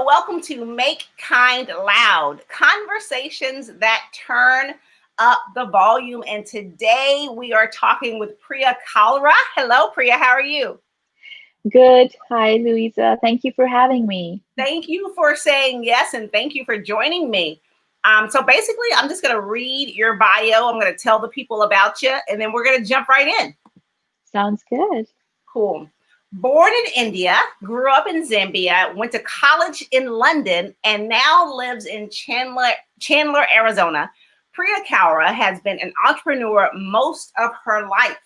welcome to Make Kind Loud, conversations that turn up the volume. And today we are talking with Priya Kalra. Hello, Priya. How are you? Good. Hi, Louisa. Thank you for having me. Thank you for saying yes, and thank you for joining me. So basically, I'm just going to read your bio. I'm going to tell the people about you, and then we're going to jump right in. Sounds good. Cool. Born in India, grew up in Zambia, went to college in London, and now lives in Chandler, Arizona. Priya Kalra has been an entrepreneur most of her life.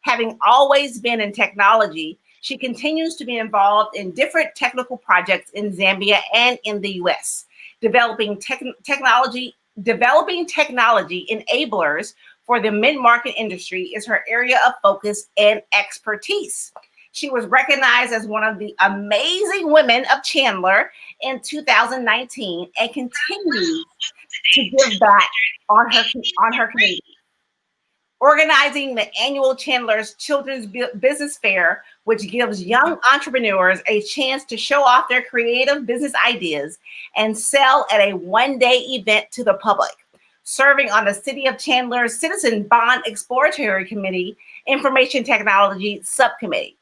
Having always been in technology, she continues to be involved in different technical projects in Zambia and in the US, developing technology enablers for the mid-market industry is her area of focus and expertise. She was recognized as one of the amazing women of Chandler in 2019 and continues to give back on her community. Organizing the annual Chandler's Children's Business Fair, which gives young entrepreneurs a chance to show off their creative business ideas and sell at a one-day event to the public. Serving on the City of Chandler's Citizen Bond Exploratory Committee, Information Technology Subcommittee.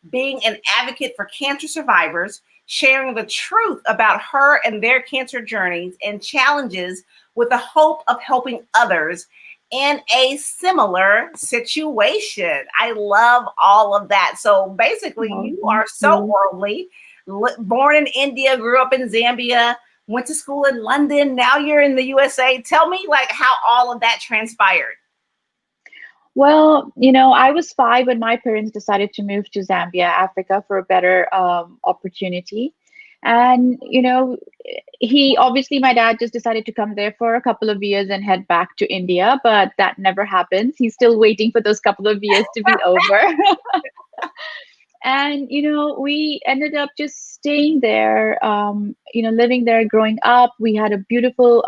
Being an advocate for cancer survivors, sharing the truth about her and their cancer journeys and challenges with the hope of helping others in a similar situation. I love all of that. So basically, you are so worldly. Born in India, grew up in Zambia, went to school in London. Now you're in the USA. Tell me like how all of that transpired. Well, I was 5 when my parents decided to move to Zambia, Africa, for a better opportunity. And, my dad just decided to come there for a couple of years and head back to India, but that never happens. He's still waiting for those couple of years to be over. And, we ended up just staying there, living there, growing up. We had a beautiful,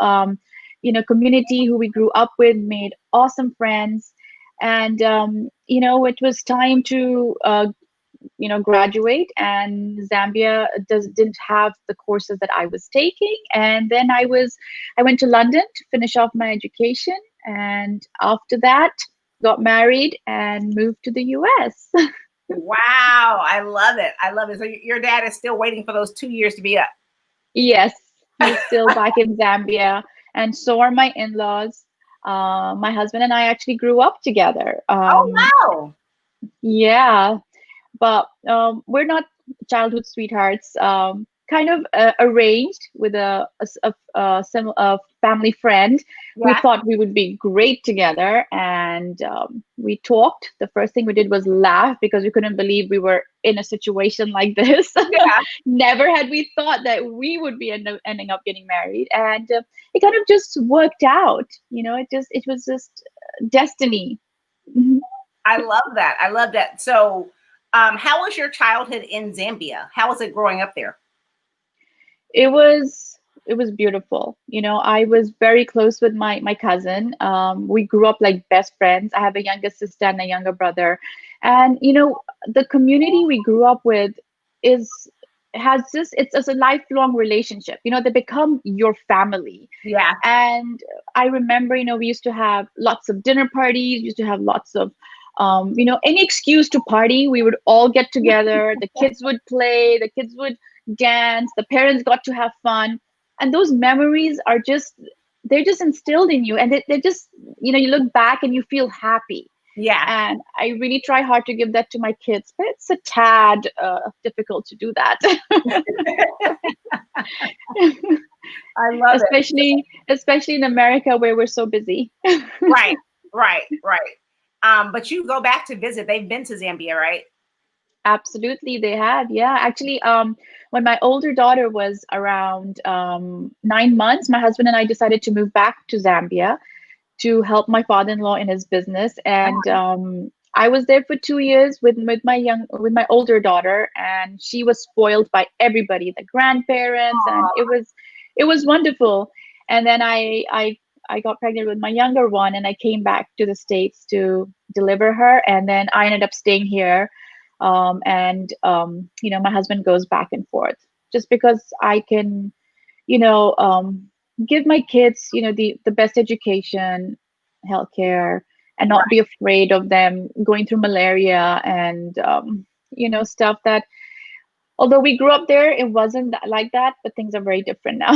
community who we grew up with, made awesome friends. And, it was time to, graduate, and Zambia didn't have the courses that I was taking. And then I went to London to finish off my education. And after that, got married and moved to the US. Wow, I love it. I love it. So your dad is still waiting for those 2 years to be up. Yes, he's still back in Zambia, and so are my in-laws. My husband and I actually grew up together. Oh, wow. Yeah, but we're not childhood sweethearts. Kind of arranged with a family friend who Yeah. thought we would be great together, and we talked. The first thing we did was laugh because we couldn't believe we were in a situation like this. Yeah. Never had we thought that we would be ending up getting married, and it kind of just worked out. It was just destiny. Mhm. I love that. I love that. So, how was your childhood in Zambia? How was it growing up there? It was beautiful. I was very close with my cousin. We grew up like best friends. I have a younger sister and a younger brother, and the community we grew up with is has this it's a lifelong relationship. They become your family. Yeah. And I remember, we used to have lots of dinner parties, used to have lots of any excuse to party, we would all get together. The kids would play, the kids would dance, the parents got to have fun. And those memories they're just instilled in you. And they're just, you look back and you feel happy. Yeah. And I really try hard to give that to my kids, but it's a tad difficult to do that. I love especially in America where we're so busy. Right. But you go back to visit. They've been to Zambia, right? Absolutely, they have. Yeah, actually, when my older daughter was around 9 months, my husband and I decided to move back to Zambia to help my father-in-law in his business. And I was there for 2 years with my older daughter, and she was spoiled by everybody, the grandparents, and it was wonderful. And then I got pregnant with my younger one, and I came back to the States to deliver her, and then I ended up staying here. My husband goes back and forth just because I can, you know, give my kids, the best education, healthcare, and not be Right. afraid of them going through malaria and, stuff that, although we grew up there, it wasn't like that, but things are very different now.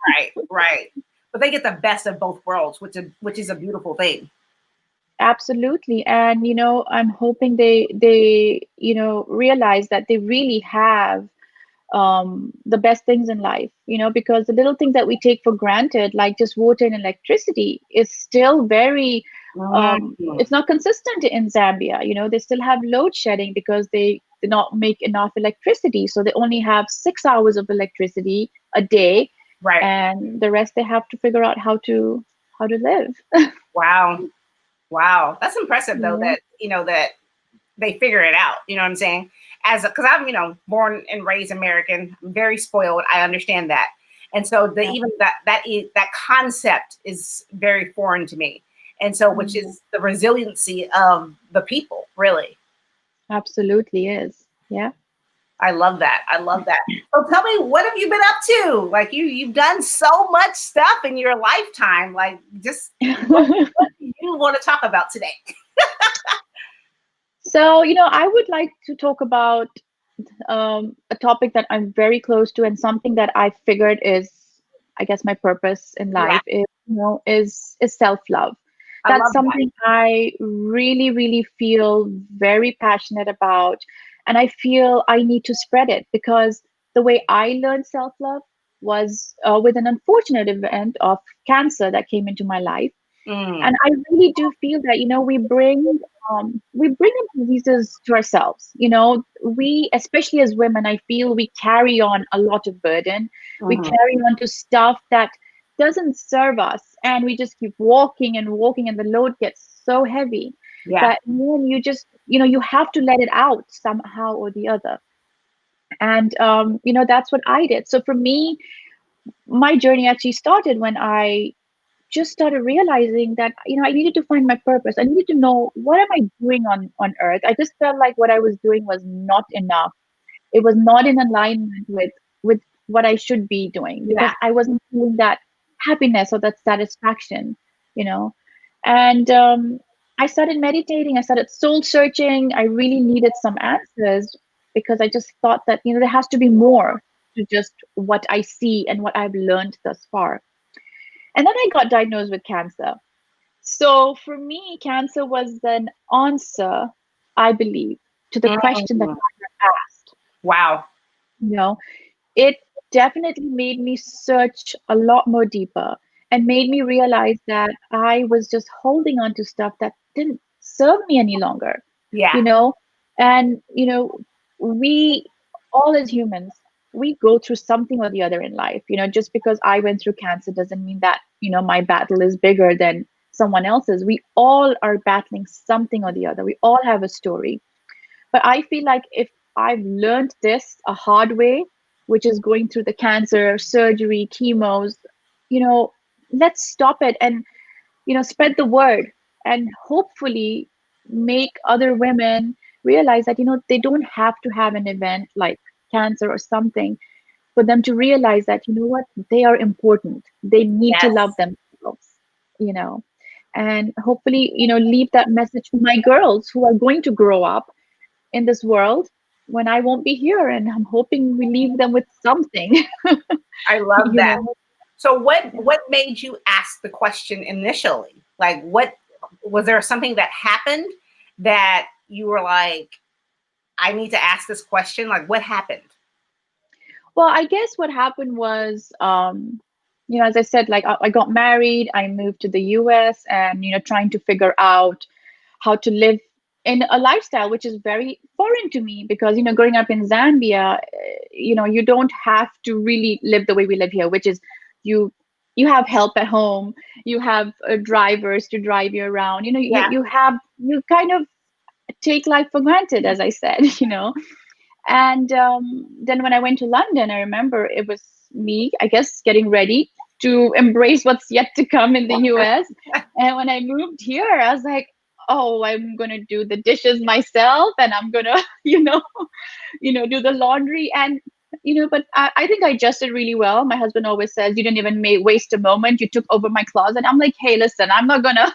Right. Right. But they get the best of both worlds, which is a beautiful thing. Absolutely. And, I'm hoping they realize that they really have the best things in life, because the little things that we take for granted, like just water and electricity, is still very, Mm. it's not consistent in Zambia. They still have load shedding because they did not make enough electricity. So they only have 6 hours of electricity a day, Right. and the rest they have to figure out how to live. Wow. Wow. That's impressive though Yeah. that they figure it out. You know what I'm saying? Because I'm, born and raised American, very spoiled. I understand that. And so Yeah. even that concept is very foreign to me. And so, which Mm. is the resiliency of the people, really. Absolutely is. Yeah. I love that. I love that. So tell me, what have you been up to? Like you've done so much stuff in your lifetime. Like just what do you want to talk about today? So, I would like to talk about a topic that I'm very close to, and something that I figured is, I guess, my purpose in Yeah, life is self-love. I That's love that. something I really, really feel very passionate about, and I feel I need to spread it because the way I learned self-love was with an unfortunate event of cancer that came into my life. Mm, And I really do feel that, we bring in diseases to ourselves. We, especially as women, I feel we carry on a lot of burden. We mhm. carry on to stuff that doesn't serve us, and we just keep walking and walking, and the load gets so heavy Yeah. that then you just, you have to let it out somehow or the other. And that's what I did. So for me, my journey actually started when I just started realizing that I needed to find my purpose. I needed to know, what am I doing on earth. I just felt like what I was doing was not enough. It was not in alignment with what I should be doing, Yeah. because I wasn't feeling that happiness or that satisfaction you know and I started meditating. I started soul searching. I really needed some answers, because I just thought that there has to be more to just what I see and what I've learned thus far. And then I got diagnosed with cancer. So for me, cancer was an answer, I believe, to the question that Mm. I had asked. Wow. You know, it definitely made me search a lot more deeper, and made me realize that I was just holding on to stuff that didn't serve me any longer. Yeah. You know, and we all, as humans, we go through something or the other in life. Just because I went through cancer doesn't mean that my battle is bigger than someone else's. We all are battling something or the other. We all have a story. But I feel like if I've learned this a hard way, which is going through the cancer, surgery, chemos, you know, let's stop it and, spread the word, and hopefully make other women realize that, they don't have to have an event like cancer or something for them to realize that, what, they are important. They need to love Yes. themselves, you know, and hopefully, leave that message to my girls who are going to grow up in this world when I won't be here. And I'm hoping we leave them with something, I love you that. know. So what Yeah. what made you ask the question initially? Like what was there something that happened that you were like, I need to ask this question? Like what happened? Well, I guess what happened was, as I said, like I got married, I moved to the US, and, trying to figure out how to live in a lifestyle which is very foreign to me, because, growing up in Zambia, you don't have to really live the way we live here, which is you you have help at home, you have drivers to drive you around, Yeah. you kind of take life for granted, as I said. And then when I went to London, I remember it was me, I guess, getting ready to embrace what's yet to come in the US. And when I moved here, I was like, oh, I'm gonna do the dishes myself, and I'm gonna, do the laundry. And but I think I adjusted really well. My husband always says, you didn't even waste a moment. You took over my closet. I'm like, hey, listen, I'm not gonna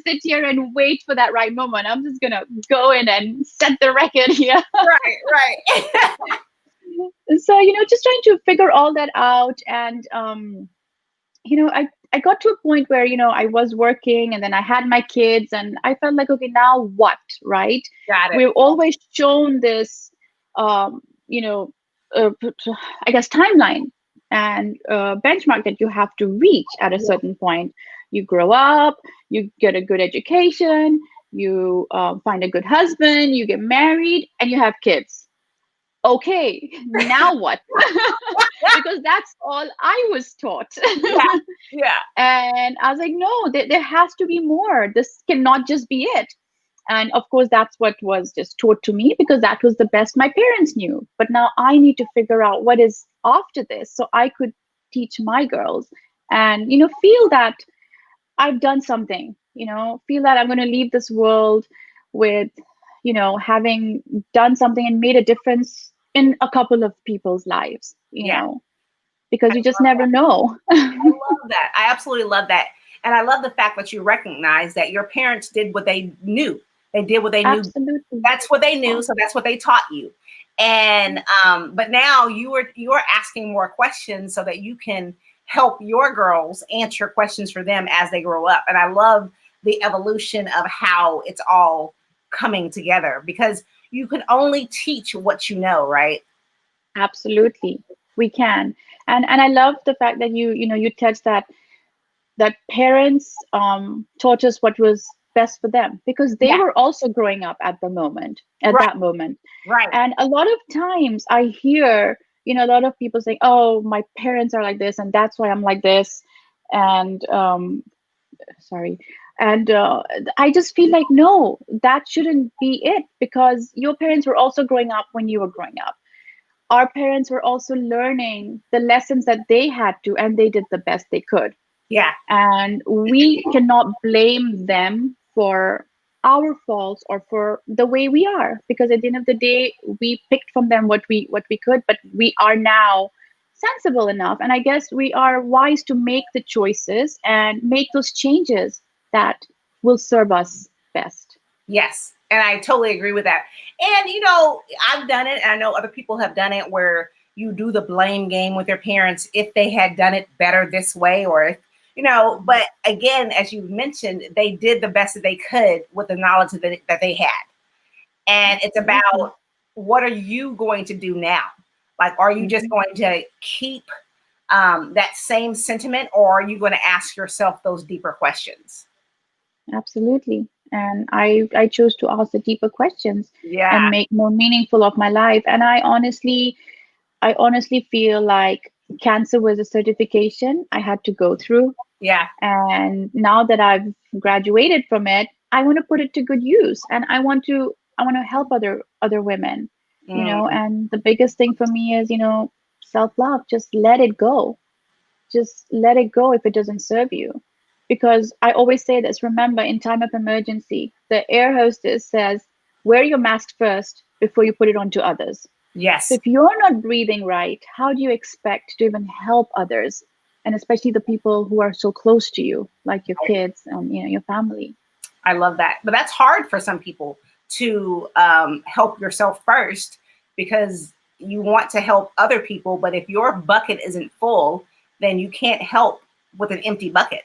sit here and wait for that right moment. I'm just gonna go in and set the record here. Right, right. So, just trying to figure all that out. And, I got to a point where, I was working and then I had my kids and I felt like, okay, now what, right? Got it. We've always shown this, um, you know, I guess, timeline and benchmark that you have to reach at a certain point. You grow up, you get a good education, you find a good husband, you get married, and you have kids. Okay, now what? Because that's all I was taught. Yeah, yeah, And I was like, no, there has to be more. This cannot just be it. And of course, that's what was just taught to me because that was the best my parents knew. But now I need to figure out what is after this so I could teach my girls and, feel that I've done something, feel that I'm going to leave this world with, having done something and made a difference in a couple of people's lives, yeah. because you just never know. I love that. I absolutely love that. And I love the fact that you recognize that your parents did what they knew. They did what they knew. Absolutely. That's what they knew. So that's what they taught you. And but now you're asking more questions so that you can help your girls answer questions for them as they grow up. And I love the evolution of how it's all coming together because you can only teach what you know, right? Absolutely. We can. And I love the fact that you touched that parents taught us what was best for them because they Yeah. were also growing up at Right. that moment. Right. And a lot of times I hear, a lot of people saying, oh, my parents are like this and that's why I'm like this. And sorry. And I just feel like, no, that shouldn't be it because your parents were also growing up when you were growing up. Our parents were also learning the lessons that they had to, and they did the best they could. Yeah. And we cannot blame them for our faults or for the way we are, because at the end of the day, we picked from them what we could, but we are now sensible enough, and I guess we are wise to make the choices and make those changes that will serve us best. Yes. And I totally agree with that. And, I've done it. And I know other people have done it where you do the blame game with your parents if they had done it better this way or if, but again, as you mentioned, they did the best that they could with the knowledge that they had. And it's about what are you going to do now? Like, are you just going to keep that same sentiment or are you going to ask yourself those deeper questions? Absolutely. And I chose to ask the deeper questions Yeah. and make more meaningful of my life. And I honestly feel like cancer was a certification I had to go through. Yeah. And now that I've graduated from it, I want to put it to good use. And I want to help other women, and the biggest thing for me is, self-love. Just let it go. Just let it go if it doesn't serve you. Because I always say this, remember, in time of emergency, the air hostess says, wear your mask first before you put it on to others. Yes. So if you're not breathing right, how do you expect to even help others? And especially the people who are so close to you, like your kids and your family. I love that. But that's hard for some people to help yourself first because you want to help other people. But if your bucket isn't full, then you can't help with an empty bucket.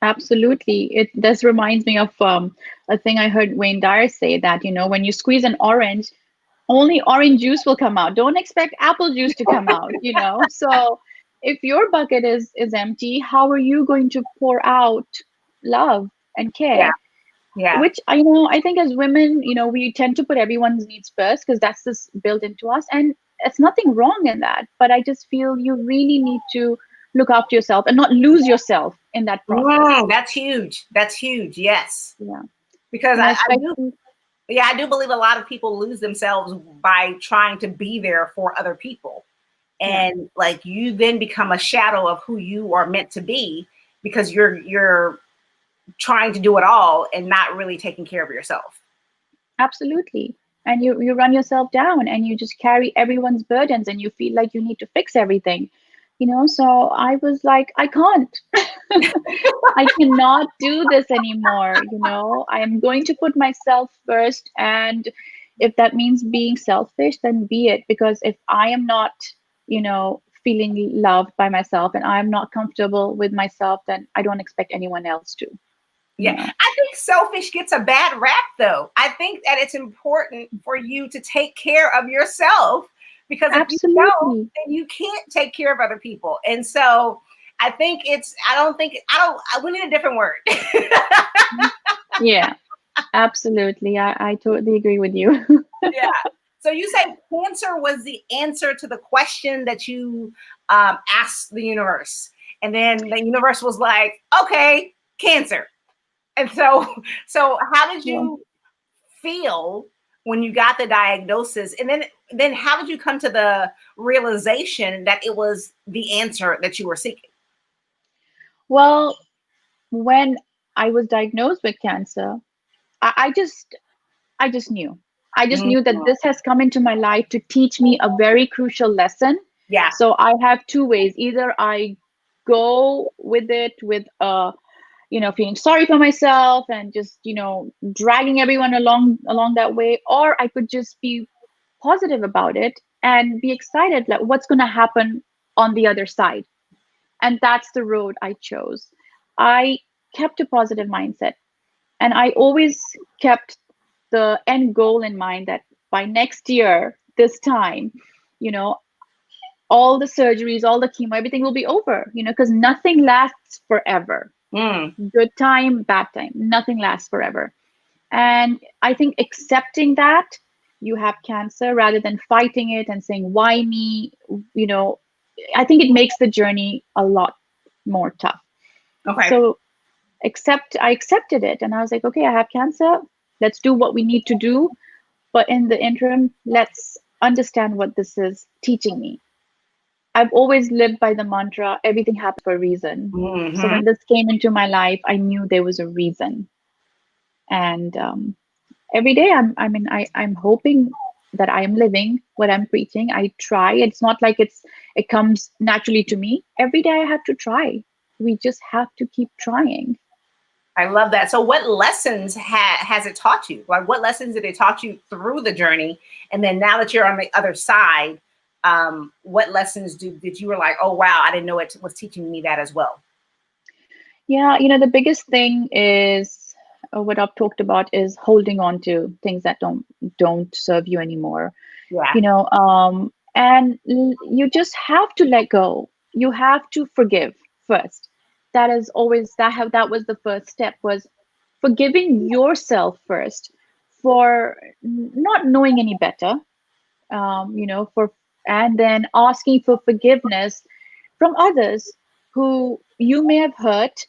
Absolutely. This reminds me of a thing I heard Wayne Dyer say that, when you squeeze an orange, only orange juice will come out. Don't expect apple juice to come out, So if your bucket is empty, how are you going to pour out love and Yeah. care? Yeah. Which I think as women, we tend to put everyone's needs first because that's just built into us. And it's nothing wrong in that. But I just feel you really need to look after yourself and not lose yourself in that process. That's huge. That's huge. Yes. Yeah. Because I do. Especially, Yeah, I do believe a lot of people lose themselves by trying to be there for other people. And like you then become a shadow of who you are meant to be because you're trying to do it all and not really taking care of yourself. absolutely. and you run yourself down, and you just carry everyone's burdens, and you feel like you need to fix everything. So I was like, I can't. I cannot do this anymore. I am going to put myself first. And if that means being selfish, then be it. Because if I am not, feeling loved by myself, and I'm not comfortable with myself, then I don't expect anyone else to, you Yeah, know. I think selfish gets a bad rap, though. I think that it's important for you to take care of yourself, because if you don't, Absolutely. then you can't take care of other people. And so I think we need a different word. Yeah, absolutely. I totally agree with you. Yeah. So you say cancer was the answer to the question that you asked the universe. And then the universe was like, okay, cancer. And so how did Yeah. you feel when you got the diagnosis, and then how did you come to the realization that it was the answer that you were seeking? Well, when I was diagnosed with cancer, I just knew. I just knew that Mhm. this has come into my life to teach me a very crucial lesson. Yeah. So I have two ways. Either I go with it with feeling sorry for myself and just, dragging everyone along that way, or I could just be positive about it and be excited like what's going to happen on the other side. And that's the road I chose. I kept a positive mindset, and I always kept the end goal in mind that by next year, this time, you know, all the surgeries, all the chemo, everything will be over, because nothing lasts forever. Mm. Good time, bad time, nothing lasts forever. And I think accepting that you have cancer rather than fighting it and saying, why me, you know, I think it makes the journey a lot more tough. Okay. So I accepted it, and I was like, okay, I have cancer. Let's do what we need to do. But in the interim, let's understand what this is teaching me. I've always lived by the mantra, everything happens for a reason. So Hmm. when this came into my life, I knew there was a reason. And every day I'm hoping that I am living what I'm preaching. I try. It's not like it comes naturally to me. Every day I have to try. We just have to keep trying. I love that. So what lessons has it taught you? Like, what lessons did it taught you through the journey? And then now that you're on the other side, what lessons did you were like, oh wow, I didn't know it was teaching me that as well? Yeah, the biggest thing is what I've talked about is holding on to things that don't serve you anymore. Yeah. And you just have to let go. You have to forgive first. That is always that was the first step, was forgiving yourself first for not knowing any better, for and then asking for forgiveness from others who you may have hurt,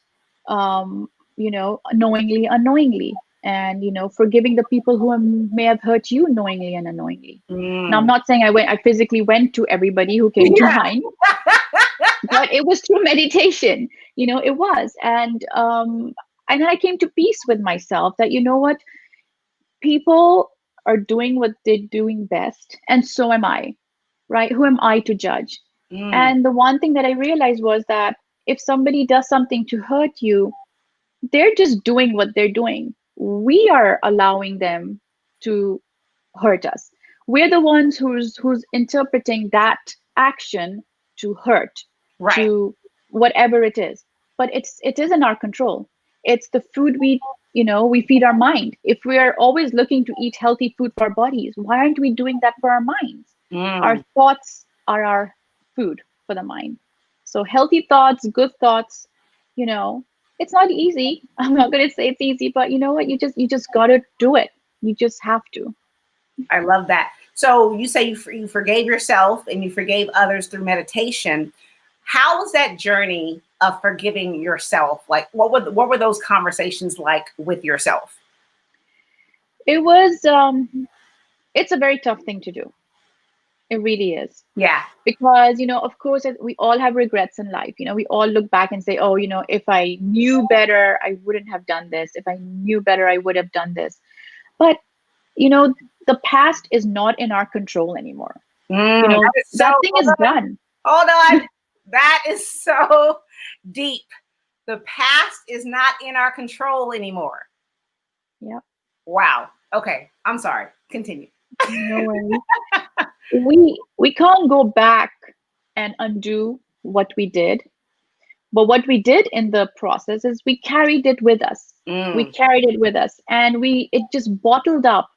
knowingly, unknowingly, and forgiving the people who may have hurt you knowingly and unknowingly. Now, I'm Mm. not saying I physically went to everybody who came to Yeah. mind, but it was through meditation. It was, and then I came to peace with myself that what, people are doing what they're doing best, and so am I, right? Who am I to judge? Mm. And the one thing that I realized was that if somebody does something to hurt you, they're just doing what they're doing. We are allowing them to hurt us. We're the ones who's interpreting that action to hurt, Right. to whatever it is. But it is in our control. It's the food we feed our mind. If we are always looking to eat healthy food for our bodies, why aren't we doing that for our minds? Our Mm. thoughts are our food for the mind. So healthy thoughts, good thoughts, you know, it's not easy. I'm not going to say it's easy, but you know what? You just got to do it. You just have to. I love that. So you say you forgave yourself and you forgave others through meditation. How was that journey of forgiving yourself? Like, what were those conversations like with yourself? It was it's a very tough thing to do. It really is. Yeah. Because, of course, we all have regrets in life. We all look back and say, oh, if I knew better, I wouldn't have done this. If I knew better, I would have done this. But, you know, the past is not in our control anymore. That is so, That thing is done. hold on. That is so deep. The past is not in our control anymore. Yeah. Wow. Okay. I'm sorry. Continue. No worries. We can't go back and undo what we did. But what we did in the process is we carried it with us. We carried it with us, and it just bottled up,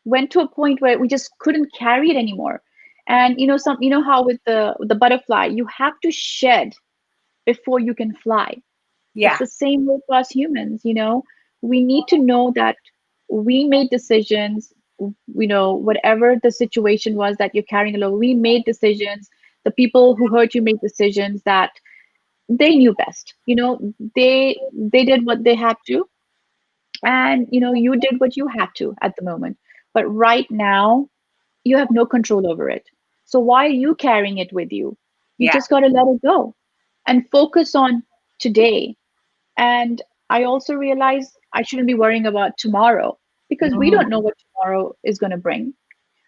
went to a point where we just couldn't carry it anymore. And how with the butterfly, you have to shed before you can fly. It's Yeah. the same with us humans. We need to know that we made decisions. Whatever the situation was that you're carrying along, we made decisions. The people who hurt you made decisions that they knew best. They did what they had to, and you did what you had to at the moment. But right now, you have no control over it. So why are you carrying it with you? You Yeah. just got to let it go and focus on today. And I also realized I shouldn't be worrying about tomorrow, because we don't know what tomorrow is going to bring,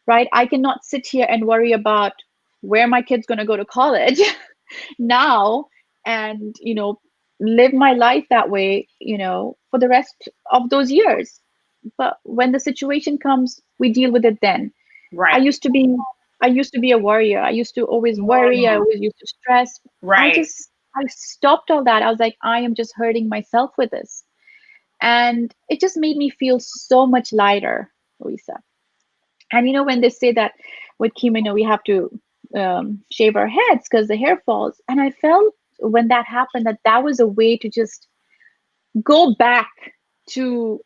right? I cannot sit here and worry about where my kid's going to go to college now, and live my life that way, for the rest of those years. But when the situation comes, we deal with it then. I Right. used to be I used to be a worrier. I used to always worry. I always used to stress. Right. I stopped all that. I was like, I am just hurting myself with this. And it just made me feel so much lighter, Louisa. And when they say that with chemo, we have to shave our heads because the hair falls. And I felt when that happened that was a way to just go back to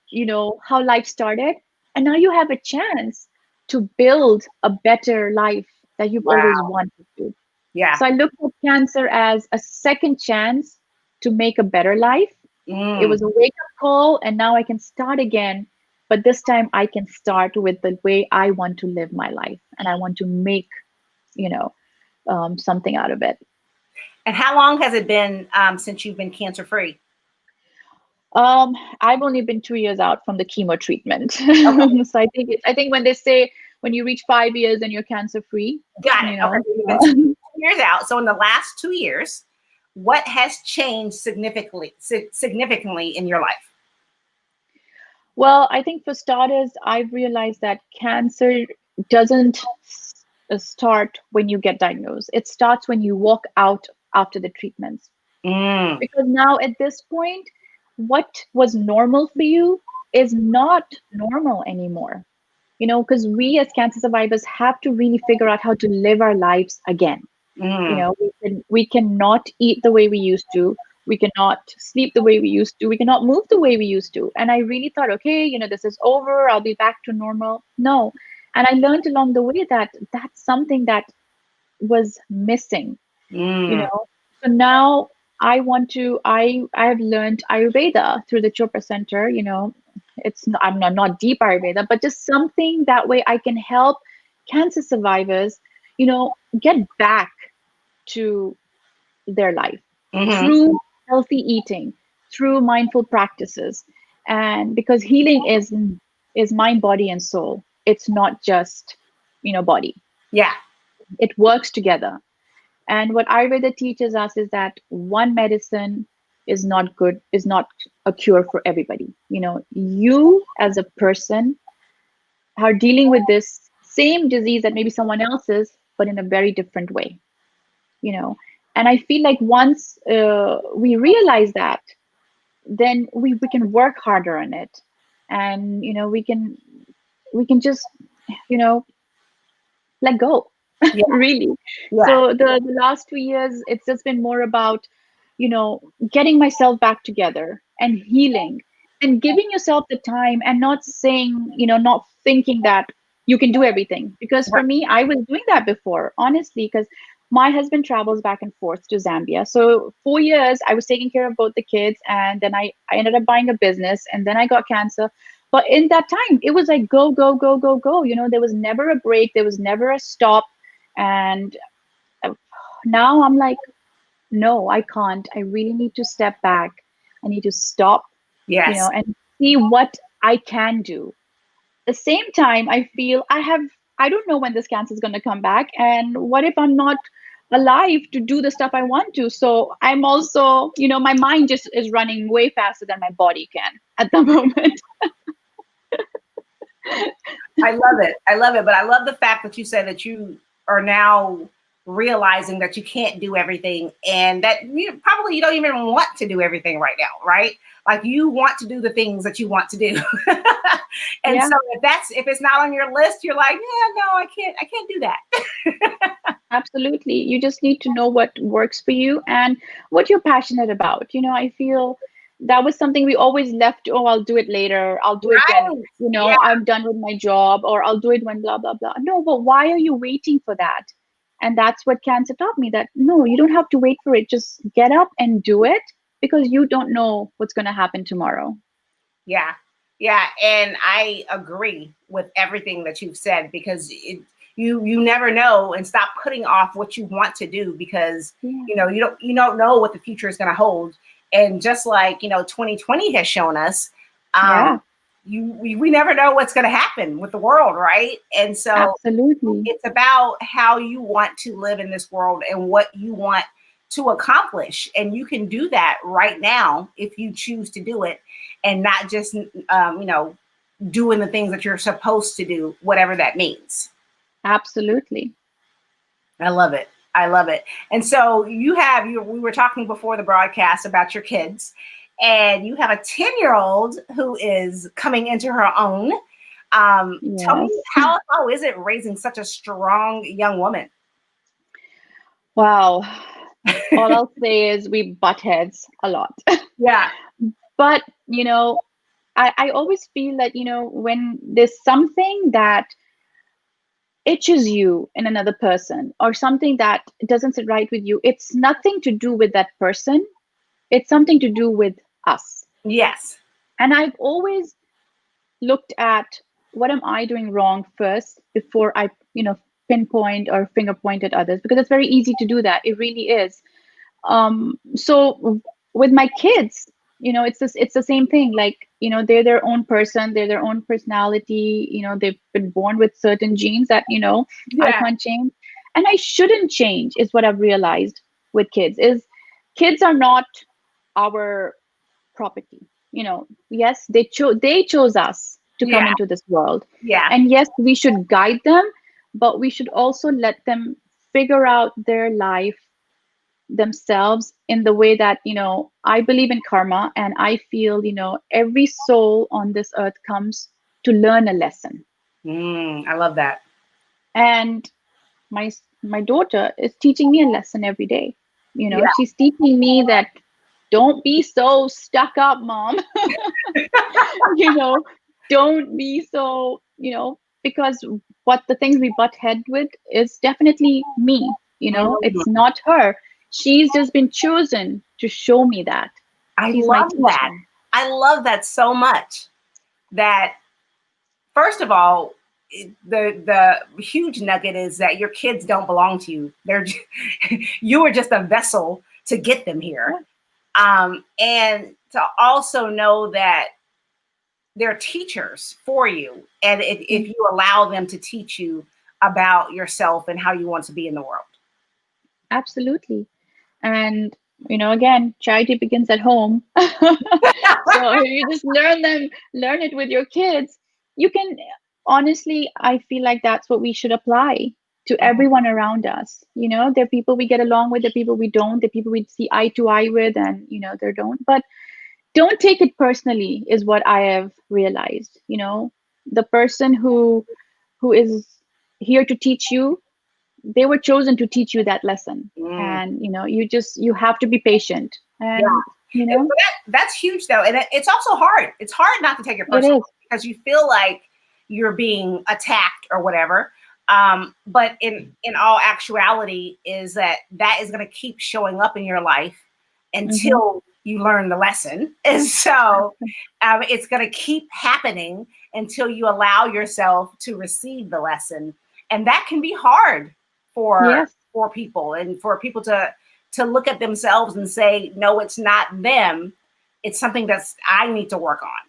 how life started, and now you have a chance to build a better life that you've always Wow. wanted to. Yeah. So I look at cancer as a second chance to make a better life. It was a wake-up call, and now I can start again, but this time I can start with the way I want to live my life, and I want to make something out of it. And how long has it been since you've been cancer free? I've only been 2 years out from the chemo treatment. Okay. So I think when they say when you reach 5 years and you're cancer free, Got it. Okay. You've been 2 years out. So in the last 2 years, what has changed significantly in your life? Well, I think for starters, I've realized that cancer doesn't start when you get diagnosed. It starts when you walk out after the treatments. Because now at this point, what was normal for you is not normal anymore. Because we as cancer survivors have to really figure out how to live our lives again. We cannot eat the way we used to. We cannot sleep the way we used to. We cannot move the way we used to. And I really thought, okay, this is over. I'll be back to normal. No. And I learned along the way that that's something that was missing. So now I have learned Ayurveda through the Chopra Center. I'm not deep Ayurveda, but just something that way I can help cancer survivors, get back to their life through healthy eating, through mindful practices. And because healing is mind, body, and soul. It's not just, body. Yeah. It works together. And what Ayurveda teaches us is that one medicine is not a cure for everybody. You as a person are dealing with this same disease that maybe someone else is, but in a very different way. And I feel like once we realize that, then we can work harder on it, and we can just let go. Yeah. Really. Yeah. So the last 2 years, it's just been more about getting myself back together and healing and giving yourself the time, and not saying, not thinking that you can do everything. Because for me, I was doing that before, honestly, because my husband travels back and forth to Zambia. So 4 years I was taking care of both the kids, and then I ended up buying a business, and then I got cancer. But in that time, it was like go, go, go, go, go. There was never a break. There was never a stop. And now I'm like, no, I can't. I really need to step back. I need to stop, Yes. and see what I can do. the same time, I feel I don't know when this cancer is going to come back. And what if I'm not alive to do the stuff I want to? So I'm also, my mind just is running way faster than my body can at the moment. I love it. I love it. But I love the fact that you said that you are now realizing that you can't do everything and that you don't even want to do everything right now, right? Like you want to do the things that you want to do. And Yeah, so if it's not on your list, you're like, yeah, no, I can't do that. absolutely. You just need to know what works for you and what you're passionate about. I feel that was something we always left. Oh, I'll do it later. I'll do it when, Right. Yeah. I'm done with my job, or I'll do it when blah, blah, blah. No, but why are you waiting for that? And that's what cancer taught me, that no, you don't have to wait for it. Just get up and do it, because you don't know what's going to happen tomorrow. Yeah. Yeah. And I agree with everything that you've said because you never know, and stop putting off what you want to do because Yeah. you don't know what the future is going to hold. And just like 2020 has shown us, Yeah, we never know what's going to happen with the world, right? And so absolutely. it's about how you want to live in this world and what you want to accomplish. And you can do that right now if you choose to do it and not just, doing the things that you're supposed to do, whatever that means. Absolutely. I love it. I love it. And so we were talking before the broadcast about your kids, and you have a 10-year-old who is coming into her own. Tell me, Yes. how is it raising such a strong young woman? Wow. All I'll say is we butt heads a lot. Yeah. But, I always feel that, when there's something that itches you in another person, or something that doesn't sit right with you, it's nothing to do with that person. It's something to do with us. Yes. And I've always looked at what am I doing wrong first before I, pinpoint or finger point at others, because it's very easy to do that. It really is. So with my kids, it's the same thing. Like, they're their own person, they're their own personality. They've been born with certain genes that, I Yeah. can't change, and I shouldn't change, is what I've realized with kids. Is kids are not our property. Yes, they chose us to come Yeah. into this world. Yeah. And yes, we should guide them, but we should also let them figure out their life themselves, in the way that, I believe in karma, and I feel, every soul on this earth comes to learn a lesson. I love that. And my my daughter is teaching me a lesson every day. Yeah. She's teaching me that don't be so stuck up, mom. you know don't be so, because what the things we butt head with is definitely me. It's Mhm. not her. She's just been chosen to show me that. I She's my love that. teacher. I love that so much. That first of all, the huge nugget is that your kids don't belong to you. You are just a vessel to get them here. Yeah. And to also know that they're teachers for you, and if Mm, you allow them to teach you about yourself and how you want to be in the world. absolutely. And again, charity begins at home. So if you just learn it with your kids, you can, honestly, I feel like that's what we should apply to everyone around us. There are people we get along with, there are people we don't, there are people we see eye to eye with, and there don't. But don't take it personally, is what I have realized. The person who is here to teach you, they were chosen to teach you that lesson. Mm, And you have to be patient. yeah. And But that's huge though, and it's also hard. It's hard not to take it it personal is. because you feel like you're being attacked or whatever. But in all actuality, is that is going to keep showing up in your life Hmm. until you learn the lesson. And so it's going to keep happening until you allow yourself to receive the lesson, and that can be hard for Yes. for people, and for people to look at themselves and say, no, it's not them. It's something that's I need to work on.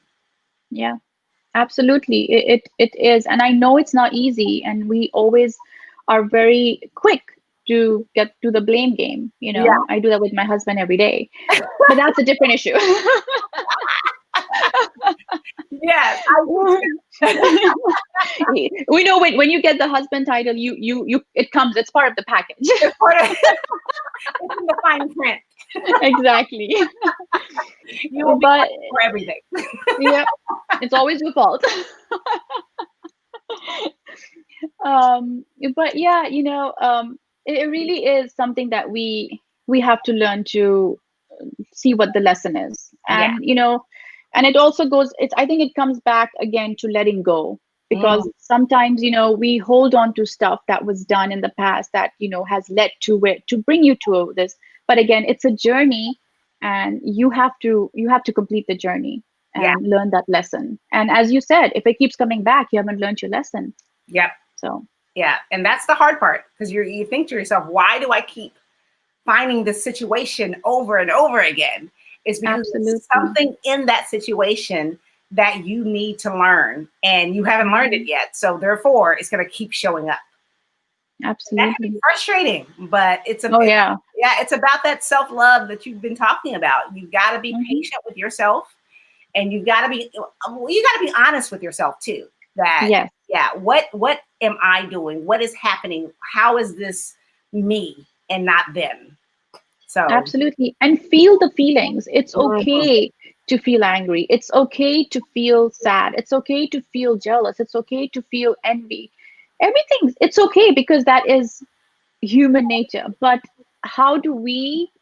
Yeah. Absolutely. It is. And I know it's not easy. And we always are very quick to get to the blame game. Yeah. I do that with my husband every day, but that's a different issue. Yes, I do too. We know when you get the husband title, you it comes, it's part of the package. It's part of it's in the fine print. Exactly. You will be But blamed for everything. yeah, it's always your fault. But yeah, it really is something that we have to learn to see what the lesson is. Yeah. And it also goes, I think it comes back again to letting go, Mm, because sometimes we hold on to stuff that was done in the past that has led to it to bring you to this. But again, it's a journey, and you have to complete the journey yeah. and learn that lesson. And as you said, if it keeps coming back, you haven't learned your lesson. Yep. So Yeah. And that's the hard part, because you think to yourself, why do I keep finding this situation over and over again? It's because there's absolutely. something in that situation that you need to learn, and you haven't learned it Mhm. yet. So therefore, it's going to keep showing up. That can be Absolutely. frustrating, but Oh yeah. yeah, it's about that self-love that you've been talking about. You've got to be Hmm. patient with yourself, and you got to be honest with yourself too. That Yes. yeah, what am I doing? What is happening? How is this me and not them? So Absolutely. And feel the feelings. It's mhm, okay to feel angry. It's okay to feel sad. It's okay to feel jealous. It's okay to feel envy. Everything, it's okay, because that is human nature. But how do we,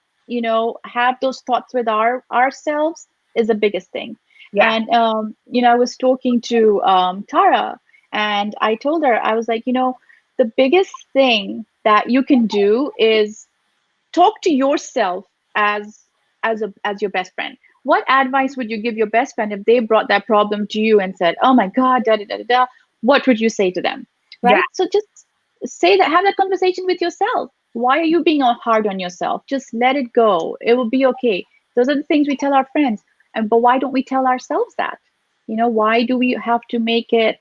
have those thoughts with ourselves is the biggest thing. yeah, And I was talking to Tara, and I told her, I was like, the biggest thing that you can do is talk to yourself as your best friend. What advice would you give your best friend if they brought that problem to you and said, "Oh my God, da da da da da"? What would you say to them? yeah, Right? So just say that, have that conversation with yourself. Why are you being hard on yourself? Just let it go. It will be okay. Those are the things we tell our friends. And but why don't we tell ourselves that? Why do we have to make it?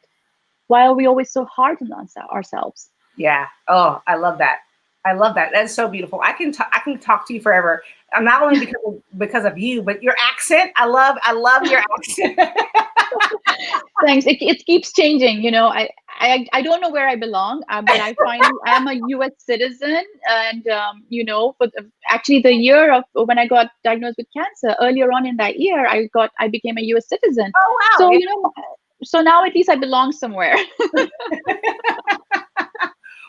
Why are we always so hard on ourselves? yeah. Oh, I love that. I love that. That's so beautiful. I can talk to you forever. Not only because of you, but your accent. I love your accent. Thanks. It keeps changing. I don't know where I belong, but I finally I am a U.S. citizen, and actually the year of when I got diagnosed with cancer, earlier on in that year, I became a U.S. citizen. Oh wow. So Yeah. so now at least I belong somewhere.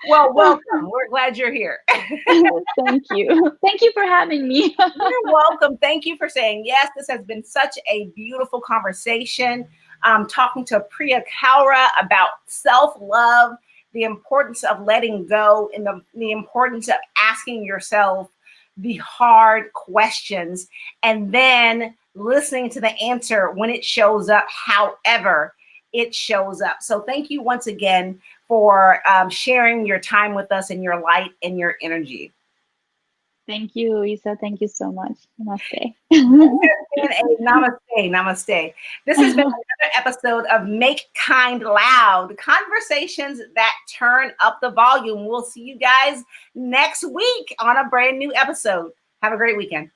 Well, welcome. We're glad you're here. Thank you. Thank you for having me. You're welcome. Thank you for saying yes. This has been such a beautiful conversation. Talking to Priya Kalra about self love, the importance of letting go, and the importance of asking yourself the hard questions, and then listening to the answer when it shows up, however it shows up. So, thank you once again for sharing your time with us, and your light and your energy. Thank you, Isa. Thank you so much. Namaste. Been a namaste, namaste. This has been another episode of Make Kind Loud, conversations that turn up the volume. We'll see you guys next week on a brand new episode. Have a great weekend.